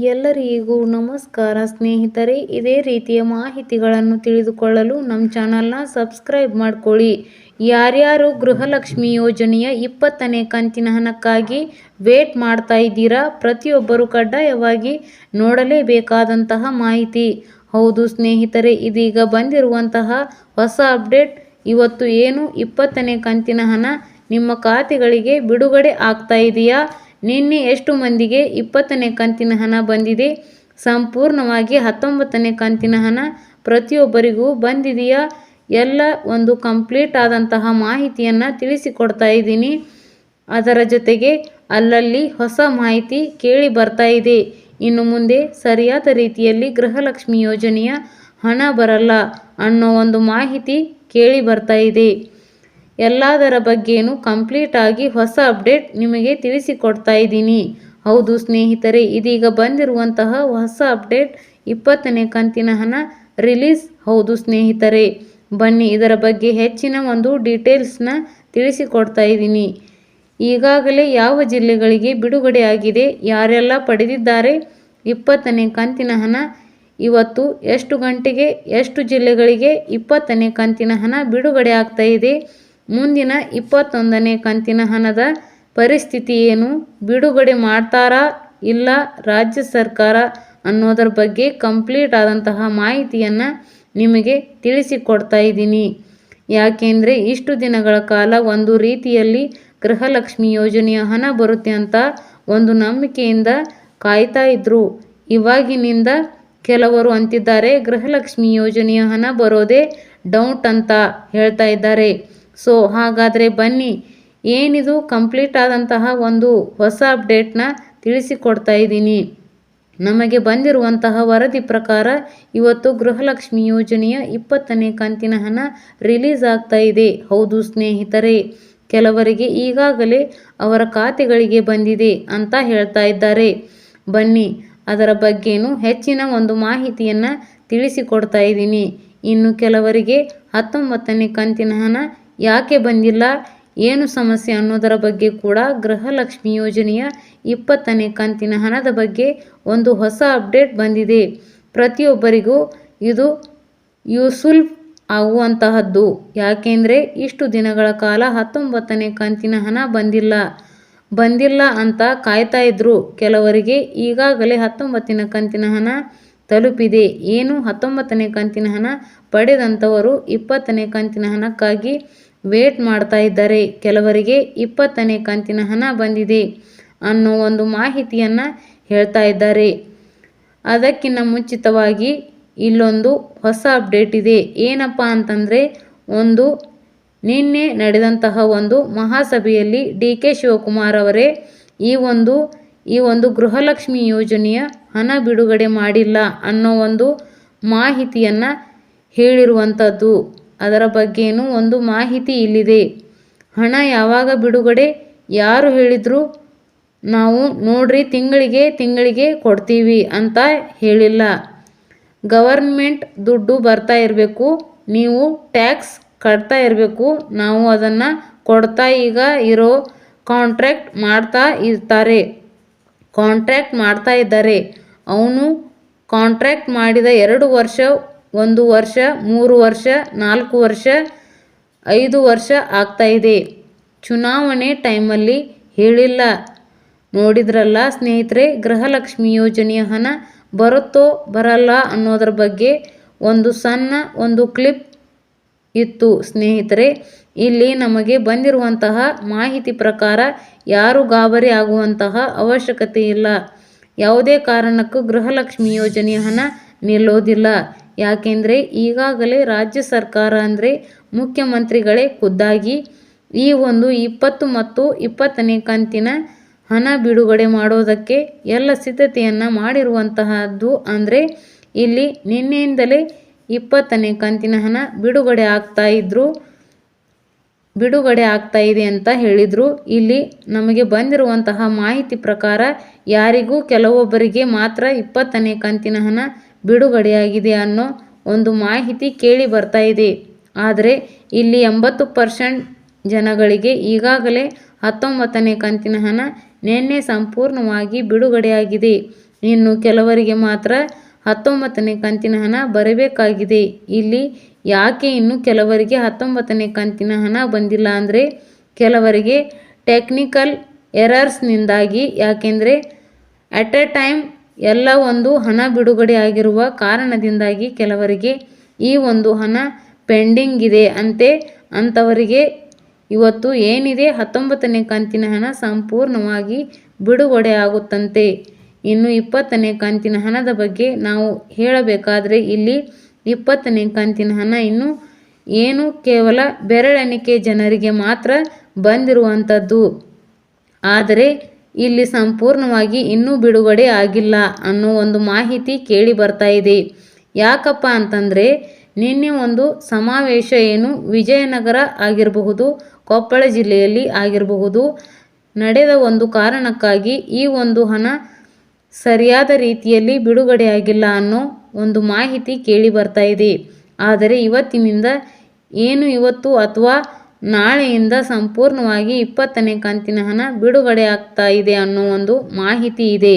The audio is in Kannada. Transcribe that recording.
ಎಲ್ಲರಿಗೂ ನಮಸ್ಕಾರ ಸ್ನೇಹಿತರೆ. ಇದೇ ರೀತಿಯ ಮಾಹಿತಿಗಳನ್ನು ತಿಳಿದುಕೊಳ್ಳಲು ನಮ್ಮ ಚಾನಲ್ನ ಸಬ್ಸ್ಕ್ರೈಬ್ ಮಾಡ್ಕೊಳ್ಳಿ. ಯಾರ್ಯಾರು ಗೃಹಲಕ್ಷ್ಮಿ ಯೋಜನೆಯ 20ನೇ ಕಂತಿನ ಹಣಕ್ಕಾಗಿ ವೇಟ್ ಮಾಡ್ತಾ ಇದ್ದೀರಾ, ಪ್ರತಿಯೊಬ್ಬರು ಕಡ್ಡಾಯವಾಗಿ ನೋಡಲೇಬೇಕಾದಂತಹ ಮಾಹಿತಿ. ಹೌದು ಸ್ನೇಹಿತರೆ, ಇದೀಗ ಬಂದಿರುವಂತಹ ಹೊಸ ಅಪ್ಡೇಟ್. ಇವತ್ತು ಏನು 20ನೇ ಕಂತಿನ ಹಣ ನಿಮ್ಮ ಖಾತೆಗಳಿಗೆ ಬಿಡುಗಡೆ ಆಗ್ತಾ ಇದೆಯಾ? ನಿನ್ನೆ ಎಷ್ಟು ಮಂದಿಗೆ 20ನೇ ಕಂತಿನ ಹಣ ಬಂದಿದೆ? ಸಂಪೂರ್ಣವಾಗಿ 19ನೇ ಕಂತಿನ ಹಣ ಪ್ರತಿಯೊಬ್ಬರಿಗೂ ಬಂದಿದೆಯಾ? ಎಲ್ಲ ಒಂದು ಕಂಪ್ಲೀಟ್ ಆದಂತಹ ಮಾಹಿತಿಯನ್ನು ತಿಳಿಸಿಕೊಡ್ತಾ ಇದ್ದೀನಿ. ಅದರ ಜೊತೆಗೆ ಅಲ್ಲಲ್ಲಿ ಹೊಸ ಮಾಹಿತಿ ಕೇಳಿ ಬರ್ತಾ ಇದೆ. ಇನ್ನು ಮುಂದೆ ಸರಿಯಾದ ರೀತಿಯಲ್ಲಿ ಗೃಹಲಕ್ಷ್ಮಿ ಯೋಜನೆಯ ಹಣ ಬರಲ್ಲ ಅನ್ನೋ ಒಂದು ಮಾಹಿತಿ ಕೇಳಿ ಬರ್ತಾ ಇದೆ. ಎಲ್ಲದರ ಬಗ್ಗೆನೂ ಕಂಪ್ಲೀಟ್ ಆಗಿ ಹೊಸ ಅಪ್ಡೇಟ್ ನಿಮಗೆ ತಿಳಿಸಿಕೊಡ್ತಾ ಇದ್ದೀನಿ. ಹೌದು ಸ್ನೇಹಿತರೆ, ಇದೀಗ ಬಂದಿರುವಂತಹ ಹೊಸ ಅಪ್ಡೇಟ್ 20ನೇ ಕಂತಿನ ಹಣ ರಿಲೀಸ್. ಹೌದು ಸ್ನೇಹಿತರೆ, ಬನ್ನಿ ಇದರ ಬಗ್ಗೆ ಹೆಚ್ಚಿನ ಒಂದು ಡೀಟೇಲ್ಸ್ನ ತಿಳಿಸಿಕೊಡ್ತಾ ಇದ್ದೀನಿ. ಈಗಾಗಲೇ ಯಾವ ಜಿಲ್ಲೆಗಳಿಗೆ ಬಿಡುಗಡೆ ಆಗಿದೆ, ಯಾರೆಲ್ಲ ಪಡೆದಿದ್ದಾರೆ 20ನೇ ಕಂತಿನ ಹಣ, ಇವತ್ತು ಎಷ್ಟು ಗಂಟೆಗೆ ಎಷ್ಟು ಜಿಲ್ಲೆಗಳಿಗೆ 20ನೇ ಕಂತಿನ ಹಣ ಬಿಡುಗಡೆ ಆಗ್ತಾ ಇದೆ, ಮುಂದಿನ 21ನೇ ಕಂತಿನ ಹಣದ ಪರಿಸ್ಥಿತಿ ಏನು, ಬಿಡುಗಡೆ ಮಾಡ್ತಾರಾ ಇಲ್ಲ ರಾಜ್ಯ ಸರ್ಕಾರ ಅನ್ನೋದರ ಬಗ್ಗೆ ಕಂಪ್ಲೀಟ್ ಆದಂತಹ ಮಾಹಿತಿಯನ್ನು ನಿಮಗೆ ತಿಳಿಸಿಕೊಡ್ತಾ ಇದ್ದೀನಿ. ಯಾಕೆಂದರೆ ಇಷ್ಟು ದಿನಗಳ ಕಾಲ ಒಂದು ರೀತಿಯಲ್ಲಿ ಗೃಹಲಕ್ಷ್ಮಿ ಯೋಜನೆಯ ಹಣ ಬರುತ್ತೆ ಅಂತ ಒಂದು ನಂಬಿಕೆಯಿಂದ ಕಾಯ್ತಾ ಇದ್ರು. ಇವಾಗಿನಿಂದ ಕೆಲವರು ಅಂತಿದ್ದಾರೆ ಗೃಹಲಕ್ಷ್ಮಿ ಯೋಜನೆಯ ಹಣ ಬರೋದೇ ಡೌಟ್ ಅಂತ ಹೇಳ್ತಾ ಇದ್ದಾರೆ. ಸೊ ಹಾಗಾದರೆ ಬನ್ನಿ, ಏನಿದು ಕಂಪ್ಲೀಟ್ ಆದಂತಹ ಒಂದು ಹೊಸ ಅಪ್ಡೇಟ್ನ ತಿಳಿಸಿಕೊಡ್ತಾ ಇದ್ದೀನಿ. ನಮಗೆ ಬಂದಿರುವಂತಹ ವರದಿ ಪ್ರಕಾರ ಇವತ್ತು ಗೃಹಲಕ್ಷ್ಮಿ ಯೋಜನೆಯ 20ನೇ ಕಂತಿನ ಹಣ ರಿಲೀಸ್ ಆಗ್ತಾ ಇದೆ. ಹೌದು ಸ್ನೇಹಿತರೆ, ಕೆಲವರಿಗೆ ಈಗಾಗಲೇ ಅವರ ಖಾತೆಗಳಿಗೆ ಬಂದಿದೆ ಅಂತ ಹೇಳ್ತಾ ಇದ್ದಾರೆ. ಬನ್ನಿ ಅದರ ಬಗ್ಗೆನೂ ಹೆಚ್ಚಿನ ಒಂದು ಮಾಹಿತಿಯನ್ನು ತಿಳಿಸಿಕೊಡ್ತಾ ಇದ್ದೀನಿ. ಇನ್ನು ಕೆಲವರಿಗೆ 19ನೇ ಕಂತಿನ ಹಣ ಯಾಕೆ ಬಂದಿಲ್ಲ, ಏನು ಸಮಸ್ಯೆ ಅನ್ನೋದರ ಬಗ್ಗೆ ಕೂಡ ಗೃಹಲಕ್ಷ್ಮಿ ಯೋಜನೆಯ 20ನೇ ಕಂತಿನ ಹಣದ ಬಗ್ಗೆ ಒಂದು ಹೊಸ ಅಪ್ಡೇಟ್ ಬಂದಿದೆ. ಪ್ರತಿಯೊಬ್ಬರಿಗೂ ಇದು ಯೂಸ್ಫುಲ್ ಆಗುವಂತಹದ್ದು. ಯಾಕೆಂದರೆ ಇಷ್ಟು ದಿನಗಳ ಕಾಲ 19ನೇ ಕಂತಿನ ಹಣ ಬಂದಿಲ್ಲ ಅಂತ ಕಾಯ್ತಾ ಇದ್ರು. ಕೆಲವರಿಗೆ ಈಗಾಗಲೇ 19ನೇ ಕಂತಿನ ಹಣ ತಲುಪಿದೆ. ಏನು 19ನೇ ಕಂತಿನ ಹಣ ಪಡೆದಂಥವರು 20ನೇ ಕಂತಿನ ಹಣಕ್ಕಾಗಿ ವೇಟ್ ಮಾಡ್ತಾ ಇದ್ದಾರೆ. ಕೆಲವರಿಗೆ 20ನೇ ಕಂತಿನ ಹಣ ಬಂದಿದೆ ಅನ್ನೋ ಒಂದು ಮಾಹಿತಿಯನ್ನು ಹೇಳ್ತಾ ಇದ್ದಾರೆ. ಅದಕ್ಕಿಂತ ಮುಂಚಿತವಾಗಿ ಇಲ್ಲೊಂದು ಹೊಸ ಅಪ್ಡೇಟ್ ಇದೆ. ಏನಪ್ಪ ಅಂತಂದರೆ, ನಿನ್ನೆ ನಡೆದಂತಹ ಒಂದು ಮಹಾಸಭೆಯಲ್ಲಿ DK ಶಿವಕುಮಾರ್ ಅವರೇ ಈ ಒಂದು ಗೃಹಲಕ್ಷ್ಮಿ ಯೋಜನೆಯ ಹಣ ಬಿಡುಗಡೆ ಮಾಡಿಲ್ಲ ಅನ್ನೋ ಒಂದು ಮಾಹಿತಿಯನ್ನು ಹೇಳಿರುವಂಥದ್ದು. ಅದರ ಬಗ್ಗೆನೂ ಒಂದು ಮಾಹಿತಿ ಇಲ್ಲಿದೆ. ಹಣ ಯಾವಾಗ ಬಿಡುಗಡೆ, ಯಾರು ಹೇಳಿದರು, ನಾವು ನೋಡ್ರಿ ತಿಂಗಳಿಗೆ ಕೊಡ್ತೀವಿ ಅಂತ ಹೇಳಿಲ್ಲ. ಗವರ್ಮೆಂಟ್ ದುಡ್ಡು ಬರ್ತಾ ಇರಬೇಕು, ನೀವು ಟ್ಯಾಕ್ಸ್ ಕಟ್ತಾ ಇರಬೇಕು, ನಾವು ಅದನ್ನು ಕೊಡ್ತಾ ಈಗ ಇರೋ ಕಾಂಟ್ರಾಕ್ಟ್ ಮಾಡ್ತಾ ಇದ್ದಾರೆ. ಅವನು ಕಾಂಟ್ರಾಕ್ಟ್ ಮಾಡಿದ 2 ವರ್ಷ, 1 ವರ್ಷ, 3 ವರ್ಷ, 4 ವರ್ಷ, 5 ವರ್ಷ ಆಗ್ತಾ ಇದೆ. ಚುನಾವಣೆ ಟೈಮಲ್ಲಿ ಹೇಳಿಲ್ಲ. ನೋಡಿದ್ರಲ್ಲ ಸ್ನೇಹಿತರೆ, ಗೃಹಲಕ್ಷ್ಮಿ ಯೋಜನೆಯ ಹಣ ಬರುತ್ತೋ ಬರಲ್ಲ ಅನ್ನೋದ್ರ ಬಗ್ಗೆ ಒಂದು ಕ್ಲಿಪ್ ಇತ್ತು ಸ್ನೇಹಿತರೆ. ಇಲ್ಲಿ ನಮಗೆ ಬಂದಿರುವಂತಹ ಮಾಹಿತಿ ಪ್ರಕಾರ ಯಾರು ಗಾಬರಿ ಆಗುವಂತಹ ಅವಶ್ಯಕತೆ ಇಲ್ಲ. ಯಾವುದೇ ಕಾರಣಕ್ಕೂ ಗೃಹಲಕ್ಷ್ಮಿ ಯೋಜನೆಯ ಹಣ ನಿಲ್ಲೋದಿಲ್ಲ. ಯಾಕೆಂದರೆ ಈಗಾಗಲೇ ರಾಜ್ಯ ಸರ್ಕಾರ ಅಂದರೆ ಮುಖ್ಯಮಂತ್ರಿಗಳೇ ಖುದ್ದಾಗಿ ಈ ಒಂದು 20 ಮತ್ತು 20ನೇ ಕಂತಿನ ಹಣ ಬಿಡುಗಡೆ ಮಾಡೋದಕ್ಕೆ ಎಲ್ಲ ಸಿದ್ಧತೆಯನ್ನು ಮಾಡಿರುವಂತಹದ್ದು. ಅಂದರೆ ಇಲ್ಲಿ ನಿನ್ನೆಯಿಂದಲೇ 20ನೇ ಕಂತಿನ ಹಣ ಬಿಡುಗಡೆ ಆಗ್ತಾ ಇದೆ ಅಂತ ಹೇಳಿದರು. ಇಲ್ಲಿ ನಮಗೆ ಬಂದಿರುವಂತಹ ಮಾಹಿತಿ ಪ್ರಕಾರ ಕೆಲವೊಬ್ಬರಿಗೆ ಮಾತ್ರ 20ನೇ ಕಂತಿನ ಹಣ ಬಿಡುಗಡೆಯಾಗಿದೆ ಅನ್ನೋ ಒಂದು ಮಾಹಿತಿ ಕೇಳಿ ಬರ್ತಾ ಇದೆ. ಆದರೆ ಇಲ್ಲಿ 80% ಜನಗಳಿಗೆ ಈಗಾಗಲೇ 19ನೇ ಕಂತಿನ ಹಣ ನಿನ್ನೆ ಸಂಪೂರ್ಣವಾಗಿ ಬಿಡುಗಡೆಯಾಗಿದೆ. ಇನ್ನು ಕೆಲವರಿಗೆ ಮಾತ್ರ 19ನೇ ಕಂತಿನ ಹಣ ಬರಬೇಕಾಗಿದೆ. ಇಲ್ಲಿ ಯಾಕೆ ಇನ್ನು ಕೆಲವರಿಗೆ 19ನೇ ಕಂತಿನ ಹಣ ಬಂದಿಲ್ಲ ಅಂದರೆ ಕೆಲವರಿಗೆ ಟೆಕ್ನಿಕಲ್ ಎರರ್ಸ್ನಿಂದಾಗಿ, ಯಾಕೆಂದರೆ ಅಟ್ ಎ ಟೈಮ್ ಎಲ್ಲ ಒಂದು ಹಣ ಬಿಡುಗಡೆ ಆಗಿರುವ ಕಾರಣದಿಂದಾಗಿ ಕೆಲವರಿಗೆ ಈ ಒಂದು ಹಣ ಪೆಂಡಿಂಗ್ ಇದೆ ಅಂಥವರಿಗೆ ಇವತ್ತು ಏನಿದೆ 19ನೇ ಕಂತಿನ ಹಣ ಸಂಪೂರ್ಣವಾಗಿ ಬಿಡುಗಡೆ ಆಗುತ್ತಂತೆ. ಇನ್ನು 20ನೇ ಕಂತಿನ ಹಣದ ಬಗ್ಗೆ ನಾವು ಹೇಳಬೇಕಾದ್ರೆ ಇಲ್ಲಿ 20ನೇ ಕಂತಿನ ಹಣ ಏನು ಕೇವಲ ಬೆರಳೆಣಿಕೆ ಜನರಿಗೆ ಮಾತ್ರ ಬಂದಿರುವಂಥದ್ದು. ಆದರೆ ಇಲ್ಲಿ ಸಂಪೂರ್ಣವಾಗಿ ಇನ್ನೂ ಬಿಡುಗಡೆ ಆಗಿಲ್ಲ ಅನ್ನೋ ಒಂದು ಮಾಹಿತಿ ಕೇಳಿ ಬರ್ತಾ ಇದೆ. ಯಾಕಪ್ಪ ಅಂತಂದರೆ ನಿನ್ನೆ ಒಂದು ಸಮಾವೇಶ ವಿಜಯನಗರ ಆಗಿರಬಹುದು, ಕೊಪ್ಪಳ ಜಿಲ್ಲೆಯಲ್ಲಿ ಆಗಿರಬಹುದು ನಡೆದ ಒಂದು ಕಾರಣಕ್ಕಾಗಿ ಈ ಒಂದು ಹಣ ಸರಿಯಾದ ರೀತಿಯಲ್ಲಿ ಬಿಡುಗಡೆಯಾಗಿಲ್ಲ ಅನ್ನೋ ಒಂದು ಮಾಹಿತಿ ಕೇಳಿ ಬರ್ತಾ ಇದೆ. ಆದರೆ ಇವತ್ತಿನಿಂದ ಇವತ್ತು ಅಥವಾ ನಾಳೆಯಿಂದ ಸಂಪೂರ್ಣವಾಗಿ 20ನೇ ಕಂತಿನ ಹಣ ಬಿಡುಗಡೆ ಆಗ್ತಾ ಇದೆ ಅನ್ನೋ ಒಂದು ಮಾಹಿತಿ ಇದೆ.